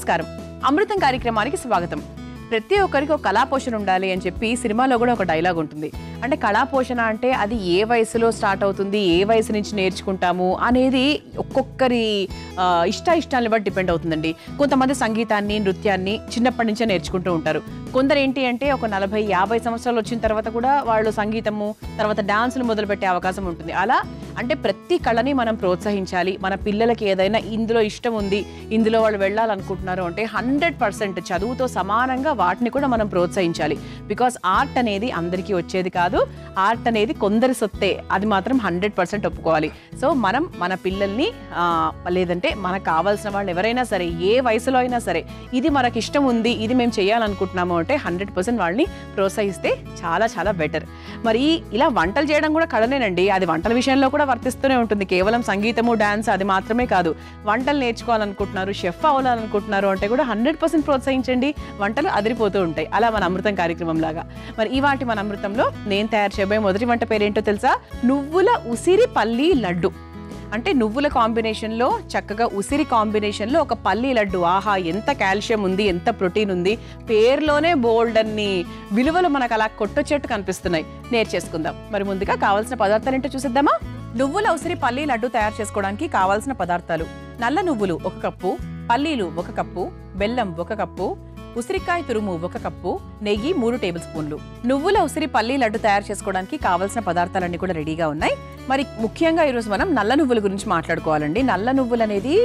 నమస్కారం. అమృతం కార్యక్రమానికి స్వాగతం. ప్రతి ఒక్కరికి ఒక కళా పోషణ ఉండాలి అని చెప్పి సినిమాలో కూడా ఒక డైలాగ్ ఉంటుంది. అంటే కళా పోషణ అంటే అది ఏ వయసులో స్టార్ట్ అవుతుంది, ఏ వయసు నుంచి నేర్చుకుంటాము అనేది ఒక్కొక్కరి ఇష్టాలను బట్టి డిపెండ్ అవుతుందండి. కొంతమంది సంగీతాన్ని, నృత్యాన్ని చిన్నప్పటి నుంచే నేర్చుకుంటూ ఉంటారు. కొందరు ఏంటి అంటే ఒక 40-50 సంవత్సరాలు వచ్చిన తర్వాత కూడా వాళ్ళు సంగీతము, తర్వాత డాన్సులు మొదలుపెట్టే అవకాశం ఉంటుంది. అలా అంటే ప్రతి కళని మనం ప్రోత్సహించాలి. మన పిల్లలకి ఏదైనా ఇందులో ఇష్టం ఉంది, ఇందులో వాళ్ళు వెళ్ళాలనుకుంటున్నారు అంటే 100% చదువుతో సమానంగా వాటిని కూడా మనం ప్రోత్సహించాలి. బికాస్ ఆర్ట్ అనేది అందరికీ వచ్చేది కాదు, ఆర్ట్ అనేది కొందరి సొత్తే, అది మాత్రం 100% ఒప్పుకోవాలి. సో మనం మన పిల్లల్ని లేదంటే మనకు కావాల్సిన వాళ్ళు ఎవరైనా సరే, ఏ వయసులో అయినా సరే, ఇది మనకి ఇష్టం ఉంది, ఇది మేము చేయాలనుకుంటున్నాము అంటే 100% వాళ్ళని ప్రోత్సహిస్తే చాలా చాలా బెటర్. మరి ఇలా వంటలు చేయడం కూడా కళనేనండి. అది వంటల విషయంలో కూడా వర్తిస్తూనే ఉంటుంది. కేవలం సంగీతము, డాన్స్ అది మాత్రమే కాదు. వంటలు నేర్చుకోవాలనుకుంటున్నారు, షెఫ్ అవ్వాలనుకుంటున్నారు అంటే కూడా 100% ప్రోత్సహించండి. వంటలు అదిరిపోతూ ఉంటాయి. అలా మన అమృతం కార్యక్రమం లాగా. మరి ఇవాటి మన అమృతంలో నేను తయారు చేయబోయే మొదటి వంట పేరేంటో తెలుసా? నువ్వుల ఉసిరి పల్లి లడ్డు. అంటే నువ్వుల కాంబినేషన్లో, చక్కగా ఉసిరి కాంబినేషన్లో ఒక పల్లి లడ్డు. ఆహా, ఎంత కాల్షియం ఉంది, ఎంత ప్రోటీన్ ఉంది, పేరులోనే బోల్డ్ అన్ని విలువలు మనకు అలా కొట్టొచ్చేట్టు కనిపిస్తున్నాయి. నేర్చేసుకుందాం. మరి ముందుగా కావాల్సిన పదార్థాలు ఏంటో చూసేద్దామా? నువ్వుల ఉసిరి పల్లి లడ్డు తయారు చేసుకోవడానికి కావాల్సిన పదార్థాలు: నల్ల నువ్వులు 1 కప్పు, పల్లీలు 1 కప్పు, బెల్లం 1 కప్పు, ఉసిరికాయ తురుము 1 కప్పు, నెయ్యి 3 టేబుల్ స్పూన్లు. నువ్వుల ఉసిరి పల్లి లడ్డు తయారు చేసుకోవడానికి కావాల్సిన పదార్థాలన్నీ కూడా రెడీగా ఉన్నాయి. మరి ముఖ్యంగా ఈరోజు మనం నల్ల నువ్వుల గురించి మాట్లాడుకోవాలండి. నల్ల నువ్వులు అనేది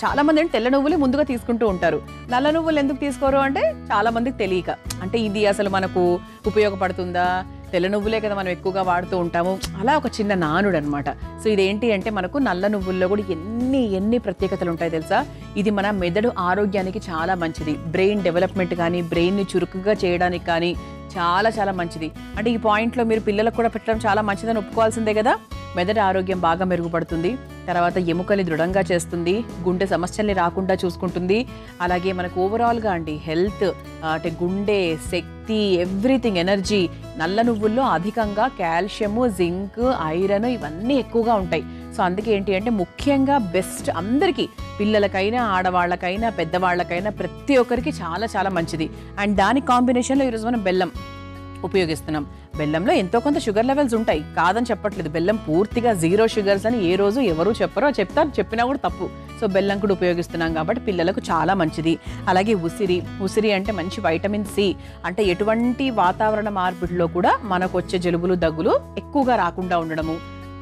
చాలా మంది అంటే తెల్ల నువ్వులే ముందుగా తీసుకుంటూ ఉంటారు. నల్ల నువ్వులు ఎందుకు తీసుకోరు అంటే చాలా మందికి తెలియక, అంటే ఇది అసలు మనకు ఉపయోగపడుతుందా, తెల్ల నువ్వులే కదా మనం ఎక్కువగా వాడుతూ ఉంటాము, అలా ఒక చిన్న నానుడు అనమాట. సో ఇదేంటి అంటే మనకు నల్ల నువ్వుల్లో కూడా ఎన్ని ప్రత్యేకతలు ఉంటాయి తెలుసా? ఇది మన మెదడు ఆరోగ్యానికి చాలా మంచిది. బ్రెయిన్ డెవలప్మెంట్ కానీ, బ్రెయిన్ని చురుకుగా చేయడానికి కానీ చాలా చాలా మంచిది. అంటే ఈ పాయింట్లో మీరు పిల్లలకు కూడా పెట్టడం చాలా మంచిదని ఒప్పుకోవాల్సిందే కదా. మెదడు ఆరోగ్యం బాగా మెరుగుపడుతుంది, తర్వాత ఎముకల్ని దృఢంగా చేస్తుంది, గుండె సమస్యల్ని రాకుండా చూసుకుంటుంది. అలాగే మనకు ఓవరాల్గా అండి హెల్త్, అంటే గుండె శక్తి, ఎవ్రీథింగ్, ఎనర్జీ. నల్ల నువ్వుల్లో అధికంగా కాల్షియము, జింక్, ఐరన్ ఇవన్నీ ఎక్కువగా ఉంటాయి. సో అందుకే ఏంటి అంటే ముఖ్యంగా బెస్ట్ అందరికీ, పిల్లలకైనా, ఆడవాళ్ళకైనా, పెద్దవాళ్ళకైనా, ప్రతి ఒక్కరికి చాలా చాలా మంచిది. అండ్ దాని కాంబినేషన్లో ఈరోజు మనం బెల్లం ఉపయోగిస్తున్నాం. బెల్లంలో ఎంతో కొంత షుగర్ లెవెల్స్ ఉంటాయి, కాదని చెప్పట్లేదు. బెల్లం పూర్తిగా 0 షుగర్స్ అని ఏ రోజు ఎవరు చెప్పరో, చెప్పినా కూడా తప్పు. సో బెల్లం కూడా ఉపయోగిస్తున్నాం కాబట్టి పిల్లలకు చాలా మంచిది. అలాగే ఉసిరి అంటే మంచి వైటమిన్ సి. అంటే ఎటువంటి వాతావరణ మార్పుల్లో కూడా మనకు వచ్చే జలుబులు, దగ్గులు ఎక్కువగా రాకుండా ఉండడము,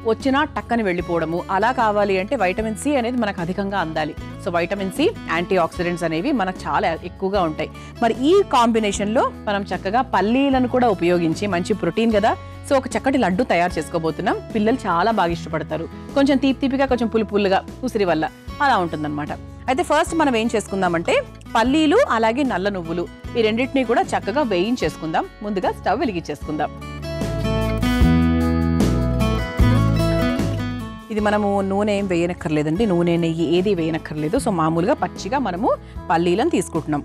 వచ్చినా టక్కని వెళ్ళిపోవడము, అలా కావాలి అంటే వైటమిన్ సి అనేది మనకు అధికంగా అందాలి. So vitamin C, antioxidants అనేవి మనకు చాలా ఎక్కువగా ఉంటాయి. మరి ఈ కాంబినేషన్లో మనం చక్కగా పల్లీలను కూడా ఉపయోగించి, మంచి ప్రోటీన్ కదా, సో ఒక చక్కటి లడ్డు తయారు చేసుకోబోతున్నాం. పిల్లలు చాలా బాగా ఇష్టపడతారు. కొంచెం తీపిగా, కొంచెం పులుపులుగా ఉసిరి వల్ల అలా ఉంటుందన్నమాట. అయితే ఫస్ట్ మనం ఏం చేసుకుందామంటే పల్లీలు అలాగే నల్ల నువ్వులు ఈ రెండింటినీ కూడా చక్కగా వేయించేసుకుందాం. ముందుగా స్టవ్ వెలిగించేసుకుందాం. ఇది మనము నూనె ఏం వేయనక్కర్లేదండి, నూనె, నెయ్యి ఏది వేయనక్కర్లేదు. సో మామూలుగా పచ్చిగా మనము పల్లీలను తీసుకుంటున్నాం.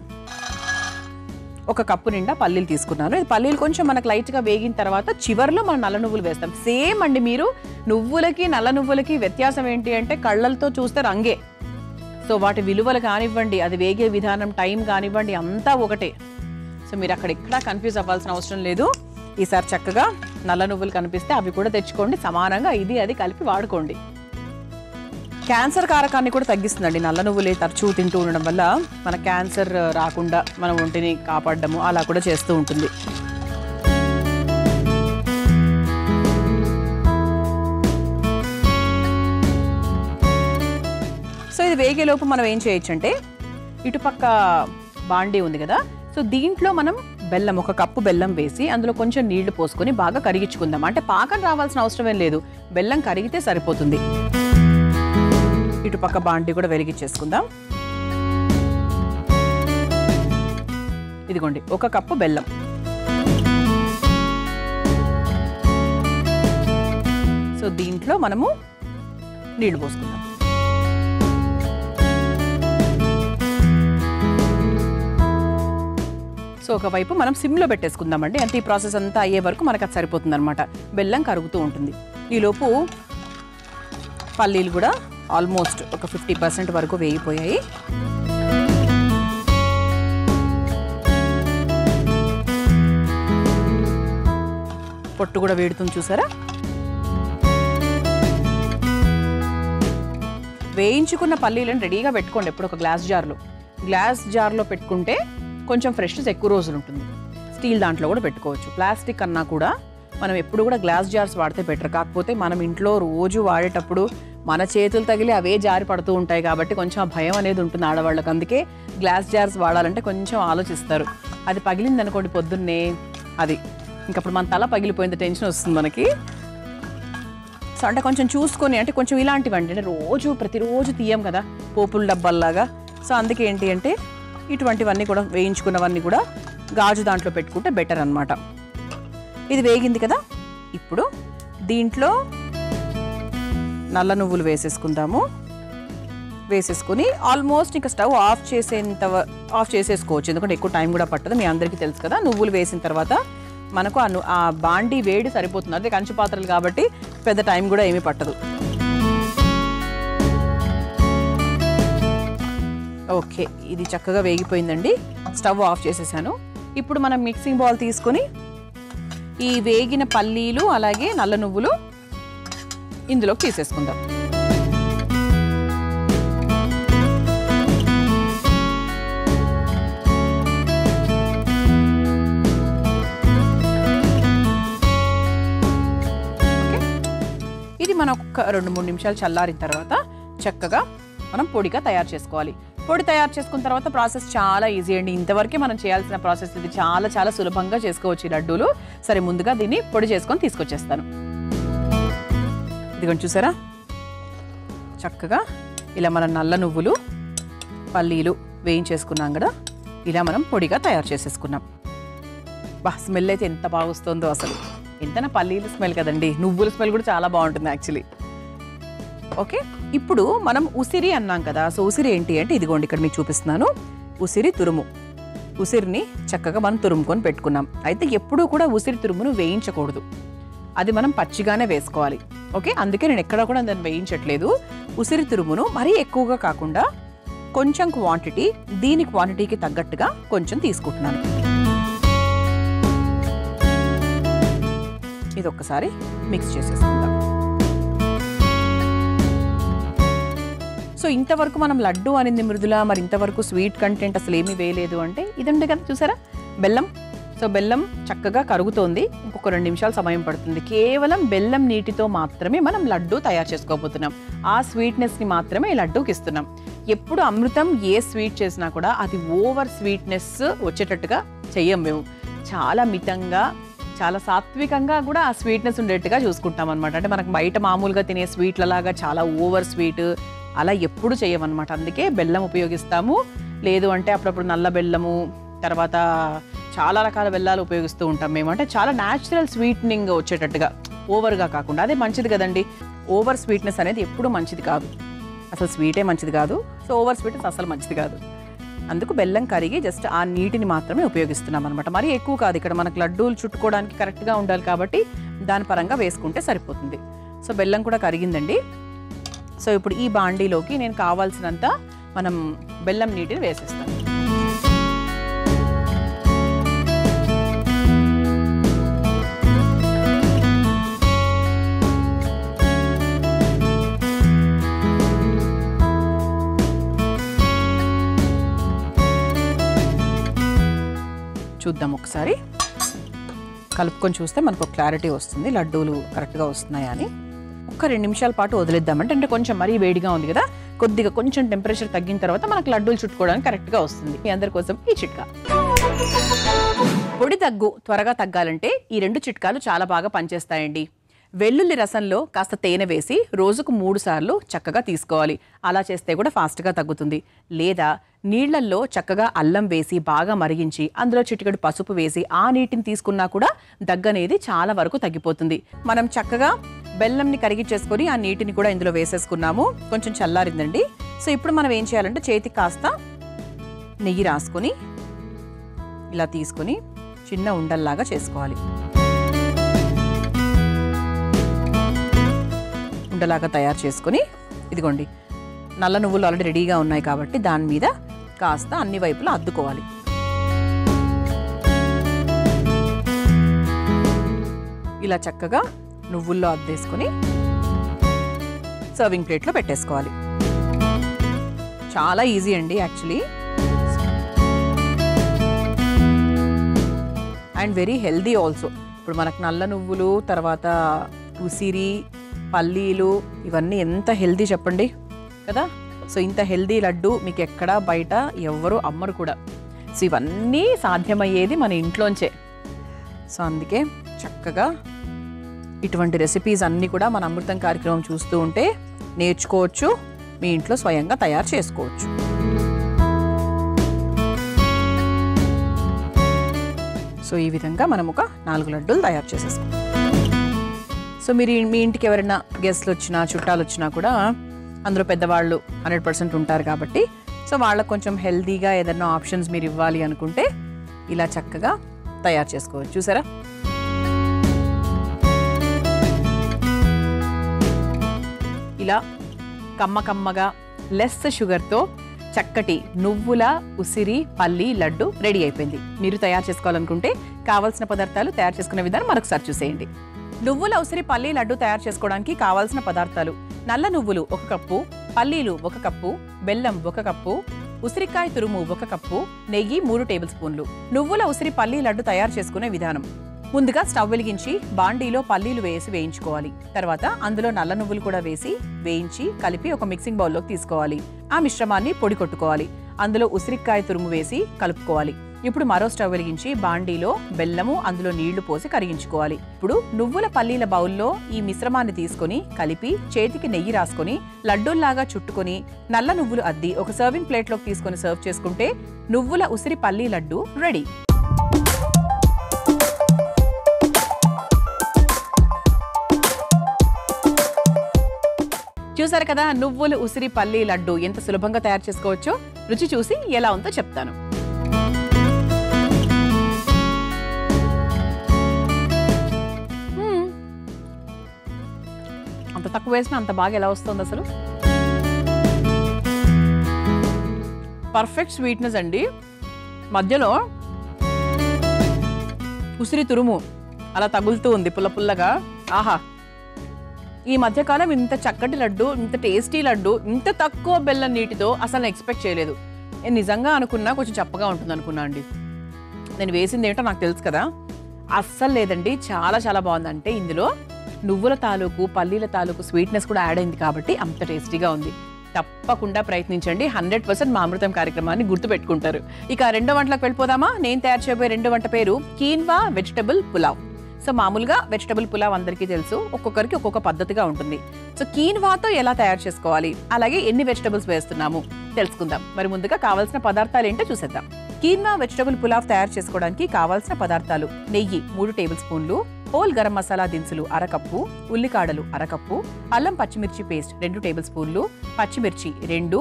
1 కప్పు నిండా పల్లీలు తీసుకున్నాను. ఇది పల్లీలు కొంచెం మనకు లైట్గా వేగిన తర్వాత చివరిలో మనం నల్ల నువ్వులు వేస్తాం. సేమ్ అండి, మీరు నువ్వులకి నల్ల నువ్వులకి వ్యత్యాసం ఏంటి అంటే కళ్ళతో చూస్తే రంగే. సో వాటి విలువలు కానివ్వండి, అది వేగే విధానం, టైం కానివ్వండి, అంతా ఒకటే. సో మీరు అక్కడ ఎక్కడా కన్ఫ్యూజ్ అవ్వాల్సిన అవసరం లేదు. ఈసారి చక్కగా నల్ల నువ్వులు కనిపిస్తే అవి కూడా తెచ్చుకోండి, సమానంగా ఇది అది కలిపి వాడుకోండి. క్యాన్సర్ కారకాన్ని కూడా తగ్గిస్తుందండి నల్ల నువ్వులే తరచూ తింటూ ఉండడం వల్ల. మన క్యాన్సర్ రాకుండా మన ఒంటిని కాపాడడము అలా కూడా చేస్తూ ఉంటుంది. సో ఇది వేగేలోపు మనం ఏం చేయొచ్చు అంటే, ఇటుపక్క బాండీ ఉంది కదా, సో దీంట్లో మనం బెల్లం, 1 కప్పు బెల్లం వేసి అందులో కొంచెం నీళ్లు పోసుకొని బాగా కరిగించుకుందాం. అంటే పాకం రావాల్సిన అవసరం ఏం లేదు, బెల్లం కరిగితే సరిపోతుంది. ఇటుపక్క బాండీ కూడా వెలిగించేసుకుందాం. ఇదిగోండి 1 కప్పు బెల్లం. సో దీంట్లో మనము నీళ్లు పోసుకుందాం. సో ఒకవైపు మనం సిమ్లో పెట్టేసుకుందామండి. అంటే ఈ ప్రాసెస్ అంతా అయ్యే వరకు మనకు అది సరిపోతుంది అనమాట. బెల్లం కరుగుతూ ఉంటుంది. ఈలోపు పల్లీలు కూడా ఆల్మోస్ట్ ఒక 50% వరకు వేగిపోయాయి. పొట్టు కూడా వేడుతుంది చూసారా. వేయించుకున్న పల్లీలను రెడీగా పెట్టుకోండి ఎప్పుడు ఒక గ్లాస్ జార్లో పెట్టుకుంటే కొంచెం ఫ్రెష్నెస్ ఎక్కువ రోజులు ఉంటుంది. స్టీల్ దాంట్లో కూడా పెట్టుకోవచ్చు. ప్లాస్టిక్ అన్నా కూడా మనం ఎప్పుడు కూడా గ్లాస్ జార్స్ వాడితే బెటర్. కాకపోతే మనం ఇంట్లో రోజు వాడేటప్పుడు మన చేతులు తగిలి అవే జారి పడుతూ ఉంటాయి కాబట్టి కొంచెం ఆ భయం అనేది ఉంటుంది ఆడవాళ్ళకి. అందుకే గ్లాస్ జార్స్ వాడాలంటే కొంచెం ఆలోచిస్తారు. అది పగిలింది అనుకోండి పొద్దున్నే, అది ఇంకప్పుడు మన తల పగిలిపోయింది టెన్షన్ వస్తుంది మనకి. సో అంటే కొంచెం చూసుకొని, అంటే కొంచెం ఇలాంటివండి, అంటే ప్రతిరోజు తీయం కదా పోపుల డబ్బాల్లాగా. సో అందుకే ఏంటి అంటే ఇటువంటివన్నీ కూడా వేయించుకున్నవన్నీ కూడా గాజు దాంట్లో పెట్టుకుంటే బెటర్ అన్నమాట. ఇది వేగింది కదా, ఇప్పుడు దీంట్లో నల్ల నువ్వులు వేసేసుకుందాము. వేసేసుకుని ఆల్మోస్ట్ ఇంకా స్టవ్ ఆఫ్ చేసేసుకోవచ్చు, ఎందుకంటే ఎక్కువ టైం కూడా పట్టదు. మీ అందరికీ తెలుసు కదా, నువ్వులు వేసిన తర్వాత మనకు ఆ బాండీ వేడి సరిపోతుంది. అదే కంచు పాత్రలు కాబట్టి పెద్ద టైం కూడా ఏమీ పట్టదు. ఓకే, ఇది చక్కగా వేగిపోయిందండి. స్టవ్ ఆఫ్ చేసేసాను. ఇప్పుడు మనం మిక్సింగ్ బౌల్ తీసుకొని ఈ వేగిన పల్లీలు అలాగే నల్ల నువ్వులు ఇందులోకి తీసేసుకుందాం. ఇది మనం ఒక 2-3 నిమిషాలు చల్లారిన తర్వాత చక్కగా మనం పొడిగా తయారు చేసుకోవాలి. పొడి తయారు చేసుకున్న తర్వాత ప్రాసెస్ చాలా ఈజీ అండి. ఇంతవరకే మనం చేయాల్సిన ప్రాసెస్ ఇది. చాలా చాలా సులభంగా చేసుకోవచ్చు ఈ లడ్డూలు. సరే, ముందుగా దీన్ని పొడి చేసుకొని తీసుకొచ్చేస్తాను. ఇదిగోండి చూసారా, చక్కగా ఇలా మన నల్ల నువ్వులు పల్లీలు వేయించేసుకున్నాం కదా, ఇలా మనం పొడిగా తయారు చేసేసుకున్నాం. స్మెల్ అయితే ఎంత బాగా వస్తుందో అసలు. ఎంతనా పల్లీలు స్మెల్ కదండి, నువ్వుల స్మెల్ కూడా చాలా బాగుంటుంది యాక్చువల్లీ. ఓకే, ఇప్పుడు మనం ఉసిరి అన్నాం కదా. సో ఉసిరి ఏంటి అంటే ఇదిగోండి ఇక్కడ మీకు చూపిస్తున్నాను. ఉసిరి తురుము. ఉసిరిని చక్కగా మనం తురుముకొని పెట్టుకున్నాం. అయితే ఎప్పుడూ కూడా ఉసిరి తురుమును వేయించకూడదు, అది మనం పచ్చిగానే వేసుకోవాలి. ఓకే, అందుకే నేను ఎక్కడ కూడా దాన్ని వేయించట్లేదు. ఉసిరి తురుమును మరీ ఎక్కువగా కాకుండా కొంచెం క్వాంటిటీ, దీని క్వాంటిటీకి తగ్గట్టుగా కొంచెం తీసుకుంటున్నాను. ఇది ఒక్కసారి మిక్స్ చేసేసుకుందాం. సో ఇంతవరకు మనం లడ్డు అనింది మృదుల, మరి ఇంతవరకు స్వీట్ కంటెంట్ అసలు ఏమీ వేయలేదు అంటే ఇది ఉంది కదా చూసారా, బెల్లం. సో బెల్లం చక్కగా కరుగుతోంది. ఇంకొక 2 నిమిషాలు సమయం పడుతుంది. కేవలం బెల్లం నీటితో మాత్రమే మనం లడ్డు తయారు చేసుకోబోతున్నాం. ఆ స్వీట్నెస్ని మాత్రమే ఈ లడ్డూకి ఇస్తున్నాం. ఎప్పుడు అమృతం ఏ స్వీట్ చేసినా కూడా అది ఓవర్ స్వీట్నెస్ వచ్చేటట్టుగా చెయ్యం మేము. చాలా మితంగా, చాలా సాత్వికంగా కూడా ఆ స్వీట్నెస్ ఉండేట్టుగా చూసుకుంటాం అనమాట. అంటే మనకు బయట మామూలుగా తినే స్వీట్లలాగా చాలా ఓవర్ స్వీట్ అలా ఎప్పుడు చేయమన్నమాట. అందుకే బెల్లం ఉపయోగిస్తాము. లేదు అంటే అప్పుడప్పుడు నల్ల బెల్లము, తర్వాత చాలా రకాల బెల్లాలు ఉపయోగిస్తూ ఉంటాం మేము. అంటే చాలా న్యాచురల్ స్వీట్నింగ్ వచ్చేటట్టుగా, ఓవర్గా కాకుండా. అదే మంచిది కదండి. ఓవర్ స్వీట్నెస్ అనేది ఎప్పుడు మంచిది కాదు, అసలు స్వీటే మంచిది కాదు. సో ఓవర్ స్వీట్నెస్ అసలు మంచిది కాదు. అందుకు బెల్లం కరిగి జస్ట్ ఆ నీటిని మాత్రమే ఉపయోగిస్తున్నాం అనమాట. మరీ ఎక్కువ కాదు. ఇక్కడ మనకు లడ్డూలు చుట్టుకోవడానికి కరెక్ట్గా ఉండాలి కాబట్టి దాని పరంగా వేసుకుంటే సరిపోతుంది. సో బెల్లం కూడా కరిగిందండి. సో ఇప్పుడు ఈ బాండీలోకి నేను కావాల్సినంత మనం బెల్లం నీటిని వేసేస్తాను. చూద్దాం ఒకసారి, కలుపుకొని చూస్తే మనకు క్లారిటీ వస్తుంది లడ్డూలు కరెక్ట్గా వస్తున్నాయా అని. ఒక 2 నిమిషాల పాటు వదిలేద్దామంటే, అంటే కొంచెం మరీ వేడిగా ఉంది కదా, కొద్దిగా కొంచెం టెంపరేచర్ తగ్గిన తర్వాత మనకు లడ్డూలు చుట్టుకోవడానికి కరెక్ట్గా వస్తుంది. మీ అందరి కోసం ఈ చిట్కా. పొడి త్వరగా తగ్గాలంటే ఈ 2 చిట్కాలు చాలా బాగా పనిచేస్తాయండి. వెల్లుల్లి రసంలో కాస్త తేనె వేసి రోజుకు 3 సార్లు చక్కగా తీసుకోవాలి. అలా చేస్తే కూడా ఫాస్ట్గా తగ్గుతుంది. లేదా నీళ్లల్లో చక్కగా అల్లం వేసి బాగా మరిగించి అందులో చిటికెడు పసుపు వేసి ఆ నీటిని తీసుకున్నా కూడా దగ్గనేది చాలా వరకు తగ్గిపోతుంది. మనం చక్కగా బెల్లంని కరిగించేసుకొని ఆ నీటిని కూడా ఇందులో వేసేసుకున్నాము. కొంచెం చల్లారిందండి. సో ఇప్పుడు మనం ఏం చేయాలంటే చేతికి కాస్త నెయ్యి రాసుకొని ఇలా తీసుకొని చిన్న ఉండల్లాగా చేసుకోవాలి. ఉండలాగా తయారు చేసుకొని ఇదిగోండి, నల్ల నువ్వులు ఆల్రెడీ రెడీగా ఉన్నాయి కాబట్టి దాని మీద కాస్త అన్ని వైపులా అద్దుకోవాలి. ఇలా చక్కగా నువ్వుల్లో అద్దేసుకొని సర్వింగ్ ప్లేట్లో పెట్టేసుకోవాలి. చాలా ఈజీ అండి actually, and very healthy also. ఇప్పుడు మనకు నల్ల నువ్వులు, తర్వాత ఉసిరి, పల్లీలు ఇవన్నీ ఎంత హెల్దీ చెప్పండి కదా. సో ఇంత హెల్దీ లడ్డు మీకు ఎక్కడ బయట ఎవ్వరు అమ్మరు కూడా. సో ఇవన్నీ సాధ్యమయ్యేది మన ఇంట్లోంచే. సో అందుకే చక్కగా ఇటువంటి రెసిపీస్ అన్నీ కూడా మన అమృతం కార్యక్రమం చూస్తూ ఉంటే నేర్చుకోవచ్చు, మీ ఇంట్లో స్వయంగా తయారు చేసుకోవచ్చు. సో ఈ విధంగా మనం ఒక 4 లడ్డూలు తయారు చేసేసుకోవాలి. సో మీరు మీ ఇంటికి ఎవరైనా గెస్ట్లు వచ్చినా, చుట్టాలు వచ్చినా కూడా అందరూ పెద్దవాళ్ళు 100% ఉంటారు కాబట్టి, సో వాళ్ళకు కొంచెం హెల్తీగా ఏదైనా ఆప్షన్స్ మీరు ఇవ్వాలి అనుకుంటే ఇలా చక్కగా తయారు చేసుకోవచ్చు. చూసారా, ఇలా కమ్మగా లెస్ షుగర్తో చక్కటి నువ్వుల ఉసిరి పల్లి లడ్డు రెడీ అయిపోయింది. మీరు తయారు చేసుకోవాలనుకుంటే కావాల్సిన పదార్థాలు, తయారు చేసుకునే విధానం మరొకసారి చూసేయండి. నువ్వుల ఉసిరి పల్లి లడ్డు తయారు చేసుకోవడానికి కావాల్సిన పదార్థాలు: నల్ల నువ్వులు 1 కప్పు, పల్లీలు 1 కప్పు, బెల్లం 1 కప్పు, ఉసిరికాయ తురుము 1 కప్పు, నెయ్యి 3 టేబుల్ స్పూన్లు. నువ్వుల ఉసిరి పల్లి లడ్డు తయారు చేసుకునే విధానం: ముందుగా స్టవ్ వెలిగించి బాండీలో పల్లీలు వేసి వేయించుకోవాలి. తర్వాత అందులో నల్ల నువ్వులు కూడా వేసి వేయించి కలిపి ఒక మిక్సింగ్ బౌల్లోకి తీసుకోవాలి. ఆ మిశ్రమాన్ని పొడి కొట్టుకోవాలి. అందులో ఉసిరికాయ తురుము వేసి కలుపుకోవాలి. ఇప్పుడు మరో స్టవ్ వెలిగించి బాండీలో బెల్లము, అందులో నీళ్లు పోసి కరిగించుకోవాలి. ఇప్పుడు నువ్వుల పల్లీల బౌల్లో ఈ మిశ్రమాన్ని తీసుకొని కలిపి చేతికి నెయ్యి రాసుకొని లడ్డూల్లాగా చుట్టుకొని నల్ల నువ్వులు అద్ది ఒక సర్వింగ్ ప్లేట్లోకి తీసుకొని సర్వ్ చేసుకుంటే నువ్వుల ఉసిరి పల్లి లడ్డు రెడీ. చూసారు కదా, నువ్వులు ఉసిరి పల్లి లడ్డు ఎంత సులభంగా తయారు చేసుకోవచ్చో. రుచి చూసి ఎలా ఉందో చెప్తాను. అంత తక్కువ వేసినా అంత బాగా ఎలా వస్తుంది అసలు. పర్ఫెక్ట్ స్వీట్నెస్ అండి. మధ్యలో ఉసిరి తురుము అలా తగులుతూ ఉంది పుల్లగా. ఆహా, ఈ మధ్యకాలం ఇంత చక్కటి లడ్డు, ఇంత టేస్టీ లడ్డు, ఇంత తక్కువ బెల్లం నీటితో అసలు ఎక్స్పెక్ట్ చేయలేదు. నేను నిజంగా అనుకున్నా కొంచెం చప్పగా ఉంటుంది అనుకున్నా అండి. నేను వేసింది ఏంటో నాకు తెలుసు కదా, అస్సలు లేదండి. చాలా బాగుంది. అంటే ఇందులో నువ్వుల తాలూకు, పల్లీల తాలూకు స్వీట్నెస్ కూడా యాడ్ అయింది కాబట్టి అంత టేస్టీగా ఉంది. తప్పకుండా ప్రయత్నించండి. 100% మా అమృతం కార్యక్రమాన్ని గుర్తుపెట్టుకుంటారు. ఇక రెండో వంటలకు వెళ్ళిపోదామా? నేను తయారు చేయబోయే రెండో వంట పేరు కీన్వా వెజిటబుల్ పులావ్. సో మామూలుగా వెజిటబుల్ పులావ్ అందరికీ తెలుసు, ఒక్కొక్కరికి ఒక్కొక్క పద్ధతిగా ఉంటుంది. సో కీన్వాతో ఎలా తయారు చేసుకోవాలి, అలాగే ఎన్ని వెజిటబుల్స్ వేస్తున్నాము తెలుసుకుందాం. మరి ముందుగా కావాల్సిన పదార్థాలు ఏంటో చూసేద్దాం. కీన్వా వెజిటబుల్ పులావ్ తయారు చేసుకోవడానికి కావాల్సిన పదార్థాలు: నెయ్యి 3 టేబుల్ స్పూన్లు, హోల్ గరం మసాలా దినుసులు 1/2 కప్పు, ఉల్లికాడలు 1/2 కప్పు, అల్లం పచ్చిమిర్చి పేస్ట్ 2 టేబుల్ స్పూన్లు, పచ్చిమిర్చి 2,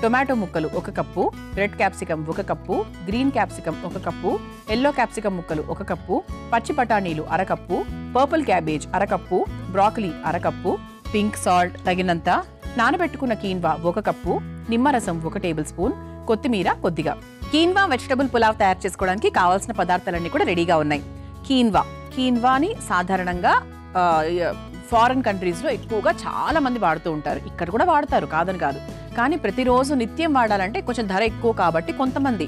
టొమాటో ముక్కలు 1 cup, red capsicum 1 cup, green capsicum 1 cup, yellow capsicum ముక్కలు 1 కప్పు, పచ్చి బఠానీలు 1/2 cup, purple cabbage 1/2 cup, broccoli 1/2 cup, pink salt తగినంత, నానబెట్టుకున్న కీన్వా 1 కప్పు, నిమ్మరసం 1 టేబుల్ స్పూన్, కొత్తిమీర కొద్దిగా. కీన్వా వెజిటబుల్ పులావ్ తయారు చేసుకోవడానికి కావాల్సిన పదార్థాలన్నీ కూడా రెడీగా ఉన్నాయి. కీన్వాని సాధారణంగా ఫారెన్ కంట్రీస్లో ఎక్కువగా చాలా మంది వాడుతూ ఉంటారు. ఇక్కడ కూడా వాడతారు, కాదని కాదు. కానీ ప్రతిరోజు నిత్యం వాడాలంటే కొంచెం ధర ఎక్కువ కాబట్టి కొంతమంది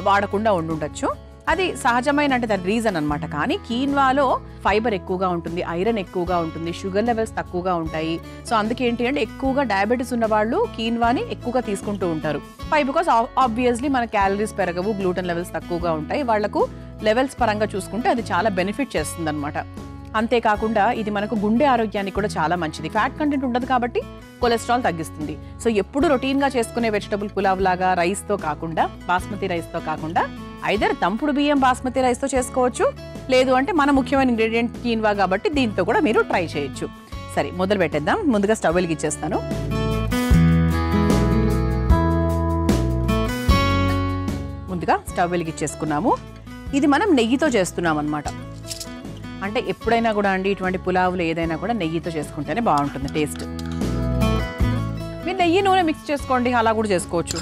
వాడకుండా ఉండుండొచ్చు. అది సహజమైన, అంటే దాని రీజన్ అనమాట. కానీ కీన్వాలో ఫైబర్ ఎక్కువగా ఉంటుంది, ఐరన్ ఎక్కువగా ఉంటుంది, షుగర్ లెవెల్స్ తక్కువగా ఉంటాయి. సో అందుకే ఏంటి అంటే ఎక్కువగా డయాబెటీస్ ఉన్న వాళ్ళు కీన్వాని ఎక్కువగా తీసుకుంటూ ఉంటారు. బికాస్ ఆబ్వియస్లీ మన క్యాలరీస్ పెరగవు, గ్లూటెన్ లెవెల్స్ తక్కువగా ఉంటాయి. వాళ్లకు లెవెల్స్ పరంగా చూసుకుంటే అది చాలా బెనిఫిట్ చేస్తుంది అనమాట. అంతేకాకుండా ఇది మనకు గుండె ఆరోగ్యానికి కూడా చాలా మంచిది. ఫ్యాట్ కంటెంట్ ఉండదు కాబట్టి కొలెస్ట్రాల్ తగ్గిస్తుంది. సో ఎప్పుడు రొటీన్గా చేసుకునే వెజిటబుల్ పులావ్ లాగా రైస్తో కాకుండా, బాస్మతి రైస్తో కాకుండా ఐదర్ దంపుడు బియ్యం బాస్మతి రైస్తో చేసుకోవచ్చు, లేదు అంటే మన ముఖ్యమైన ఇంగ్రీడియంట్ కీన్వా కాబట్టి దీంతో కూడా మీరు ట్రై చేయొచ్చు. సరే, మొదలు పెట్టేద్దాం. ముందుగా స్టవ్ వెలిగించేస్తాను. ముందుగా స్టవ్ వెలిగించేసుకున్నాము. ఇది మనం నెయ్యితో చేస్తున్నాం అనమాట. అంటే ఎప్పుడైనా కూడా అండి ఇటువంటి పులావులు ఏదైనా కూడా నెయ్యితో చేసుకుంటేనే బాగుంటుంది టేస్ట్. మీరు నెయ్యి నూనె మిక్స్ చేసుకోండి, అలా కూడా చేసుకోవచ్చు.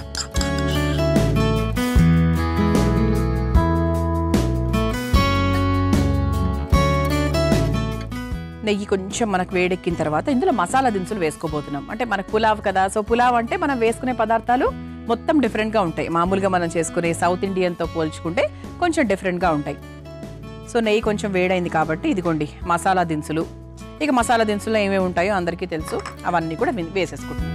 నెయ్యి కొంచెం మనకు వేడెక్కిన తర్వాత ఇందులో మసాలా దినుసులు వేసుకోబోతున్నాం. అంటే మనకు పులావ్ కదా, సో పులావ్ అంటే మనం వేసుకునే పదార్థాలు మొత్తం డిఫరెంట్గా ఉంటాయి. మామూలుగా మనం చేసుకునే సౌత్ ఇండియన్తో పోల్చుకుంటే కొంచెం డిఫరెంట్గా ఉంటాయి. సో నెయ్యి కొంచెం వేడైంది కాబట్టి ఇదిగోండి మసాలా దినుసులు. ఇక మసాలా దినుసులు ఏమేమి ఉంటాయో అందరికీ తెలుసు, అవన్నీ కూడా వేసేసుకుంటాం.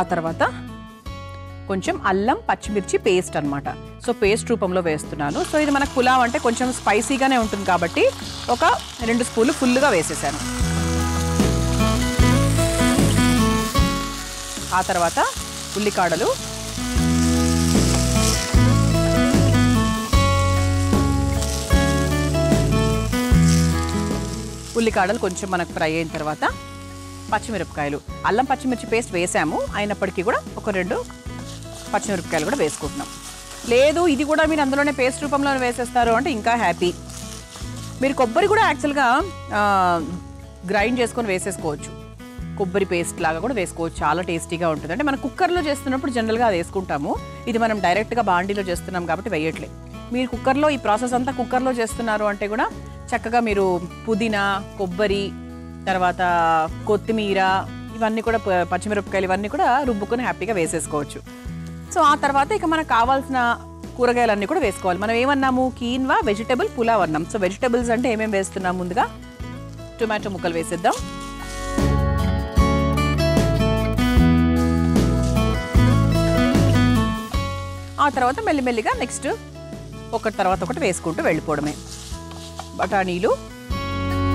ఆ తర్వాత కొంచెం అల్లం పచ్చిమిర్చి పేస్ట్ అనమాట. సో పేస్ట్ రూపంలో వేస్తున్నాను. సో ఇది మనకు పులావ్ అంటే కొంచెం స్పైసీగానే ఉంటుంది కాబట్టి ఒక 2 స్పూన్లు ఫుల్గా వేసేసాను. ఆ తర్వాత ఉల్లికాడలు, ఉల్లికాడలు కొంచెం మనకు ఫ్రై అయిన తర్వాత పచ్చిమిరపకాయలు, అల్లం పచ్చిమిర్చి పేస్ట్ వేసాము, అయినప్పటికీ కూడా ఒక 2 పచ్చిమిరపకాయలు కూడా వేసుకుంటున్నాం. లేదు ఇది కూడా మీరు అందులోనే పేస్ట్ రూపంలో వేసేస్తారు అంటే ఇంకా హ్యాపీ. మీరు కొబ్బరి కూడా యాక్చువల్గా గ్రైండ్ చేసుకొని వేసేసుకోవచ్చు, కొబ్బరి పేస్ట్ లాగా కూడా వేసుకోవచ్చు, చాలా టేస్టీగా ఉంటుంది. అంటే మనం కుక్కర్లో చేస్తున్నప్పుడు జనరల్గా అది వేసుకుంటాము, ఇది మనం డైరెక్ట్గా బాండీలో చేస్తున్నాం కాబట్టి వేయట్లే. మీరు కుక్కర్లో ఈ ప్రాసెస్ అంతా కుక్కర్లో చేస్తున్నారు అంటే కూడా చక్కగా మీరు పుదీనా, కొబ్బరి, తర్వాత కొత్తిమీర, ఇవన్నీ కూడా పచ్చిమిరపకాయలు ఇవన్నీ కూడా రుబ్బుకొని హ్యాపీగా వేసేసుకోవచ్చు. సో ఆ తర్వాత ఇక మనకు కావాల్సిన కూరగాయలన్నీ కూడా వేసుకోవాలి. మనం ఏమన్నాము, కీన్వా వెజిటబుల్ పులావ్ అన్నాం. సో వెజిటబుల్స్ అంటే ఏమేమి వేస్తున్నాం, ముందుగా టొమాటో ముక్కలు వేసేద్దాం. ఆ తర్వాత మెల్లిమెల్లిగా నెక్స్ట్ ఒకటి తర్వాత ఒకటి వేసుకుంటూ వెళ్ళిపోవడమే. బఠానీలు,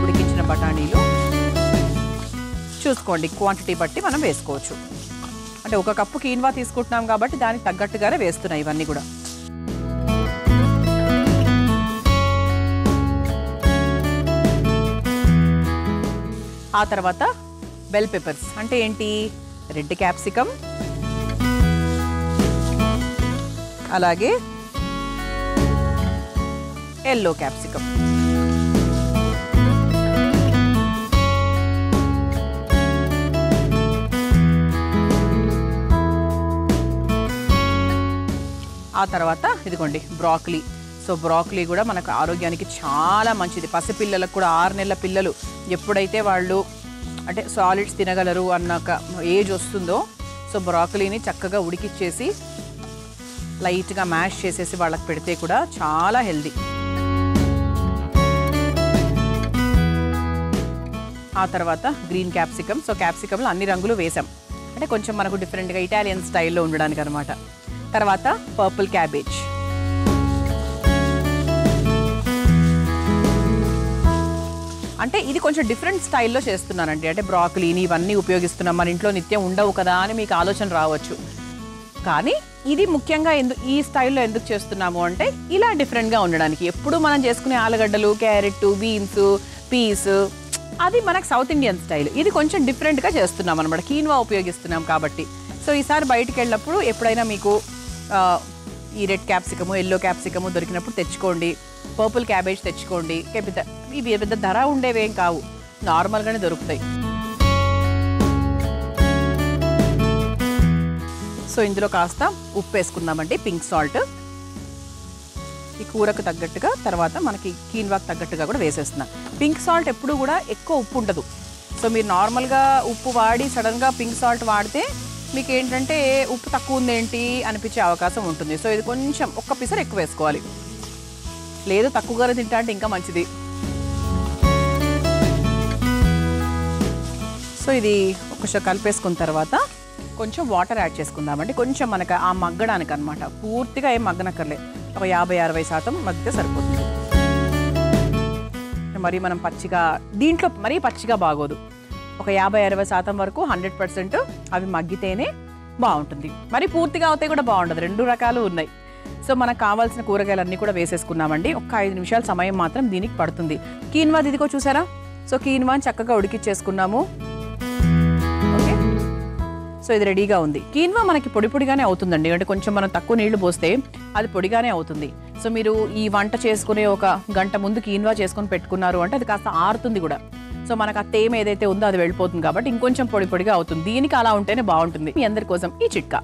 ఉడికించిన బఠానీలు చూసుకోండి, క్వాంటిటీ బట్టి మనం వేసుకోవచ్చు. అంటే 1 కప్పు కీన్వా తీసుకుంటున్నాం కాబట్టి దానికి తగ్గట్టుగానే వేస్తున్నాయి ఇవన్నీ కూడా. ఆ తర్వాత బెల్ పెప్పర్స్ అంటే ఏంటి, రెడ్ క్యాప్సికమ్, అలాగే ఎల్లో క్యాప్సికమ్. ఆ తర్వాత ఇదిగోండి బ్రాకలీ. సో బ్రాకలీ కూడా మనకు ఆరోగ్యానికి చాలా మంచిది. పసిపిల్లలకు కూడా 6 నెలల పిల్లలు ఎప్పుడైతే వాళ్ళు అంటే సాలిడ్స్ తినగలరు అన్నాక ఏజ్ వస్తుందో, సో బ్రాకలీని చక్కగా ఉడికిచ్చేసి లైట్గా మ్యాష్ చేసేసి వాళ్ళకి పెడితే కూడా చాలా హెల్దీ. ఆ తర్వాత గ్రీన్ క్యాప్సికమ్. సో క్యాప్సికమ్లో అన్ని రంగులు వేసాం, అంటే కొంచెం మనకు డిఫరెంట్గా ఇటాలియన్ స్టైల్లో ఉండడానికి అనమాట. తర్వాత పర్పుల్ క్యాబేజ్, అంటే ఇది కొంచెం డిఫరెంట్ స్టైల్లో చేస్తున్నానండి. అంటే బ్రాకలీని ఇవన్నీ ఉపయోగిస్తున్నాం, మన ఇంట్లో నిత్యం ఉండవు కదా అని మీకు ఆలోచన రావచ్చు. కానీ ఇది ముఖ్యంగా ఈ స్టైల్లో ఎందుకు చేస్తున్నాము అంటే ఇలా డిఫరెంట్గా ఉండడానికి. ఎప్పుడు మనం చేసుకునే ఆలుగడ్డలు, క్యారెట్, బీన్స్, పీస్ అది మనకు సౌత్ ఇండియన్ స్టైల్. ఇది కొంచెం డిఫరెంట్గా చేస్తున్నాం అనమాట, కీన్వా ఉపయోగిస్తున్నాం కాబట్టి. సో ఈసారి బయటికి వెళ్ళినప్పుడు ఎప్పుడైనా మీకు ఈ రెడ్ క్యాప్సికము, ఎల్లో క్యాప్సికము దొరికినప్పుడు తెచ్చుకోండి, పర్పుల్ క్యాబేజ్ తెచ్చుకోండి. ఇవి పెద్ద ధర ఉండేవేం కావు, నార్మల్గానే దొరుకుతాయి. సో ఇందులో కాస్త ఉప్పు వేసుకుందామండి, పింక్ సాల్ట్. ఈ కూరకు తగ్గట్టుగా, తర్వాత మనకి కీన్వాకు తగ్గట్టుగా కూడా వేసేస్తున్నాం. పింక్ సాల్ట్ ఎప్పుడు కూడా ఎక్కువ ఉప్పు ఉండదు. సో మీరు నార్మల్గా ఉప్పు వాడి సడన్గా పింక్ సాల్ట్ వాడితే మీకు ఏంటంటే ఉప్పు తక్కువ ఉందేంటి అనిపించే అవకాశం ఉంటుంది. సో ఇది కొంచెం 1 పిసర్ ఎక్కువ వేసుకోవాలి, లేదు తక్కువగానే తింటా అంటే ఇంకా మంచిది. సో ఇది ఒకసారి కలిపేసుకున్న తర్వాత కొంచెం వాటర్ యాడ్ చేసుకుందామండి. కొంచెం మనకు ఆ మగ్గడానికి అనమాట, పూర్తిగా ఏం మగ్గనక్కర్లేదు, ఒక 50-60% మగ్గితే సరిపోతుంది. మరి మనం పచ్చిగా దీంట్లో మరీ పచ్చిగా బాగోదు, ఒక 50-60% వరకు 100% అవి మగ్గితేనే బాగుంటుంది. మరి పూర్తిగా అవుతే కూడా బాగుంటుంది, 2 రకాలు ఉన్నాయి. సో మనకు కావాల్సిన కూరగాయలన్నీ కూడా వేసేసుకున్నామండి. ఒక 5 నిమిషాల సమయం మాత్రం దీనికి పడుతుంది. కీన్వా ఇదిగో చూసారా, సో కీన్వాని చక్కగా ఉడికిచ్చేసుకున్నాము. ఓకే, సో ఇది రెడీగా ఉంది. కీన్వా మనకి పొడి పొడిగానే అవుతుందండి, అంటే కొంచెం మనం తక్కువ నీళ్లు పోస్తే అది పొడిగానే అవుతుంది. సో మీరు ఈ వంట చేసుకునే 1 గంట ముందు కీన్వా చేసుకొని పెట్టుకున్నారు అంటే అది కాస్త ఆరుతుంది కూడా. సో మనకు ఆ తేమ ఏదైతే ఉందో అది వెళ్ళిపోతుంది కాబట్టి ఇంకొంచెం పొడి పొడిగా అవుతుంది. దీనికి అలా ఉంటేనే బాగుంటుంది. మీ అందరి కోసం ఈ చిట్కా.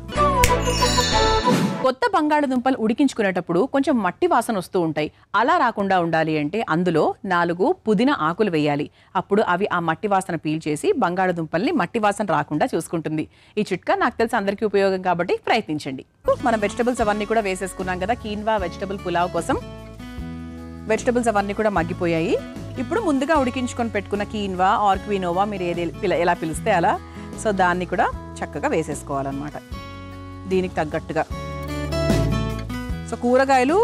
కొత్త బంగాళదుంపలు ఉడికించుకునేటప్పుడు కొంచెం మట్టి వాసన వస్తూ ఉంటాయి. అలా రాకుండా ఉండాలి అంటే అందులో 4 పుదీనా ఆకులు వేయాలి. అప్పుడు అవి ఆ మట్టి వాసన పీల్చేసి బంగాళదుంపల్ని మట్టి వాసన రాకుండా చూసుకుంటుంది. ఈ చిట్కా నాకు తెలిసి అందరికీ ఉపయోగం కాబట్టి ప్రయత్నించండి. మనం వెజిటబుల్స్ అవన్నీ కూడా వేసేసుకున్నాం కదా. కీన్వా వెజిటబుల్ పులావ్ కోసం వెజిటబుల్స్ అవన్నీ కూడా మగ్గిపోయాయి. ఇప్పుడు ముందుగా ఉడికించుకొని పెట్టుకున్న కీన్వా ఆర్ క్వినోవా మీరు ఎలా పిలిస్తే అలా, సో దాన్ని కూడా చక్కగా వేసేసుకోవాలన్నమాట దీనికి తగ్గట్టుగా. సో కూరగాయలు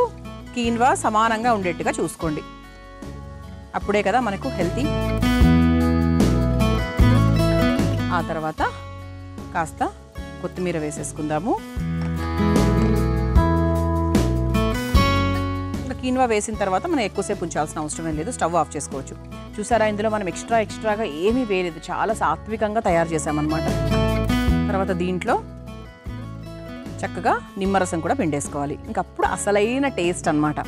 కీన్వా సమానంగా ఉండేట్టుగా చూసుకోండి, అప్పుడే కదా మనకు హెల్తీ. ఆ తర్వాత కాస్త కొత్తిమీర వేసేసుకుందాము. కీన్వా వేసిన తర్వాత మనం ఎక్కువసేపు ఉంచాల్సిన అవసరం లేదు, స్టవ్ ఆఫ్ చేసుకోవచ్చు. చూసారా, ఇందులో మనం ఎక్స్ట్రాగా ఏమీ వేయలేదు, చాలా సాత్వికంగా తయారు చేసామన్నమాట. తర్వాత దీంట్లో చక్కగా నిమ్మరసం కూడా పిండేసుకోవాలి. ఇంకప్పుడు అసలైన టేస్ట్ అన్నమాట,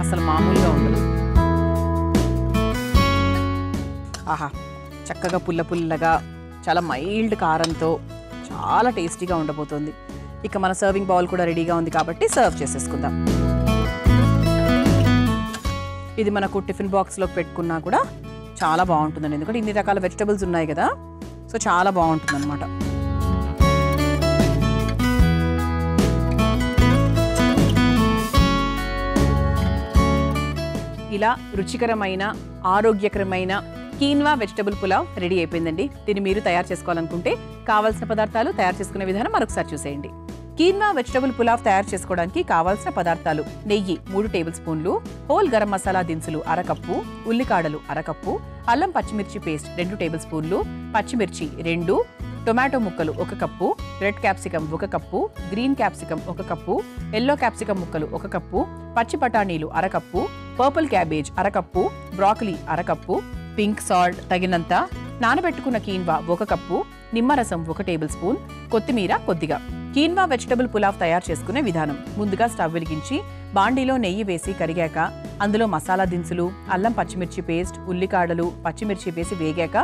అసలు మామూలుగా ఉండదు. ఆహా, చక్కగా పుల్లగా చాలా మైల్డ్ కారంతో చాలా టేస్టీగా ఉండబోతుంది. ఇక మన సర్వింగ్ బౌల్ కూడా రెడీగా ఉంది కాబట్టి సర్వ్ చేసేసుకుందాం. ఇది మనకు టిఫిన్ బాక్స్లో పెట్టుకున్నా కూడా చాలా బాగుంటుందండి, ఎందుకంటే ఇన్ని రకాల వెజిటబుల్స్ ఉన్నాయి కదా, సో చాలా బాగుంటుంది అనమాట. ఇలా రుచికరమైన ఆరోగ్యకరమైన కీన్వా వెజిటబుల్ పులావ్ రెడీ అయిపోయిందండి. దీన్ని మీరు తయారు చేసుకోవాలనుకుంటే కావాల్సిన పదార్థాలు, తయారు చేసుకునే విధానం మరొకసారి చూసేయండి. కీన్వా వెజిటబుల్ పులావ్ తయారు చేసుకోవడానికి కావాల్సిన పదార్థాలు: నెయ్యి 3 టేబుల్ స్పూన్లు, హోల్ గరం మసాలా దినుసులు 1/2 కప్పు, ఉల్లికాడలు 1/2 కప్పు, అల్లం పచ్చిమిర్చి పేస్ట్ 2 టేబుల్ స్పూన్లు, పచ్చిమిర్చి 2, టొమాటో ముక్కలు 1 cup, red capsicum 1 cup, green capsicum 1 cup, yellow capsicum ముక్కలు 1 కప్పు, పచ్చి బఠానీలు 1/2 cup, purple cabbage 1/2 cup, broccoli 1/2 cup, pink salt తగినంత, నానబెట్టుకున్న కీన్వా 1 కప్పు, నిమ్మరసం 1 టేబుల్ స్పూన్, కొత్తిమీర కొద్దిగా. కీన్వా వెజిటబుల్ పులావ్ తయారు చేసుకునే విధానం: ముందుగా స్టవ్ వెలిగించి బాండీలో నెయ్యి వేసి కరిగాక అందులో మసాలా దినుసులు, అల్లం పచ్చిమిర్చి పేస్ట్, ఉల్లికాడలు, పచ్చిమిర్చి వేసి వేగాక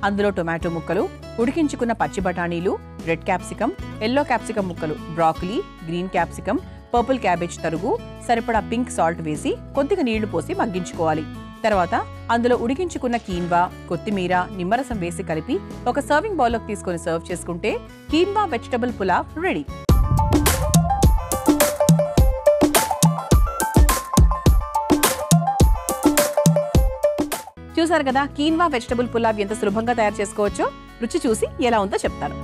అందులో టొమాటో ముక్కలు, ఉడికించుకున్న పచ్చి బఠానీలు, రెడ్ క్యాప్సికం, ఎల్లో క్యాప్సికం ముక్కలు, broccoli, green capsicum, purple cabbage తరుగు, సరిపడా పింక్ సాల్ట్ వేసి కొద్దిగా నీళ్లు పోసి మగ్గించుకోవాలి. తర్వాత అందులో ఉడికించుకున్న కీన్వా, కొత్తిమీర, నిమ్మరసం వేసి కలిపి ఒక సర్వింగ్ బౌల్లోకి తీసుకొని సర్వ్ చేసుకుంటే కీన్వా వెజిటబుల్ పులావ్ రెడీ. చూసారు కదా, కీన్వా వెజిటబుల్ పులావ్ ఎంత సులభంగా తయారు చేసుకోవచ్చో. రుచి చూసి ఎలా ఉందో చెప్తాను.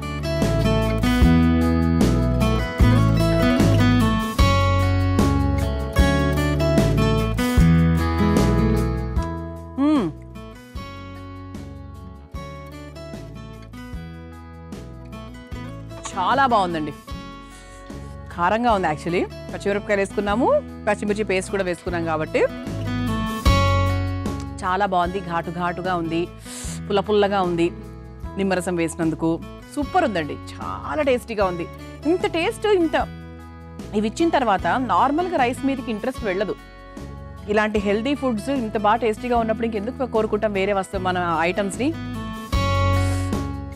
చాలా బాగుందండి, కారంగా ఉంది. యాక్చువల్లీ పచ్చిమిరపకాయలు వేసుకున్నాము, పచ్చిమిర్చి పేస్ట్ కూడా వేసుకున్నాం కాబట్టి చాలా బాగుంది. ఘాటుగా ఉంది, పుల్లగా ఉంది. నిమ్మరసం వేసినందుకు సూపర్ ఉందండి, చాలా టేస్టీగా ఉంది. ఇంత టేస్ట్ ఇవి ఇచ్చిన తర్వాత నార్మల్గా రైస్ మీదకి ఇంట్రెస్ట్ వెళ్ళదు. ఇలాంటి హెల్దీ ఫుడ్స్ ఇంత బాగా టేస్టీగా ఉన్నప్పుడు ఇంకెందుకు కోరుకుంటాం వేరే మన ఐటమ్స్ని.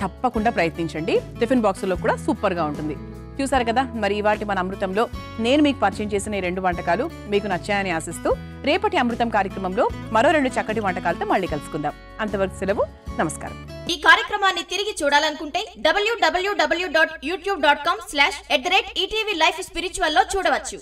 తప్పకుండా ప్రయత్నించండి, టిఫిన్ బాక్సుల్లో కూడా సూపర్గా ఉంటుంది. చూసారు కదా, మరి ఇవాటి మన అమృతంలో నేను మీకు పరిచయం చేసిన ఈ 2 వంటకాలు మీకు నచ్చాయని ఆశిస్తూ రేపటి అమృతం కార్యక్రమంలో మరో 2 చక్కటి వంటకాలతో మళ్ళీ కలుసుకుందాం. అంతవరకు సెలవు, నమస్కారం. ఈ కార్యక్రమాన్ని తిరిగి చూడాలనుకుంటే www.youtube.com/@ETV Life Spiritual లో చూడవచ్చు.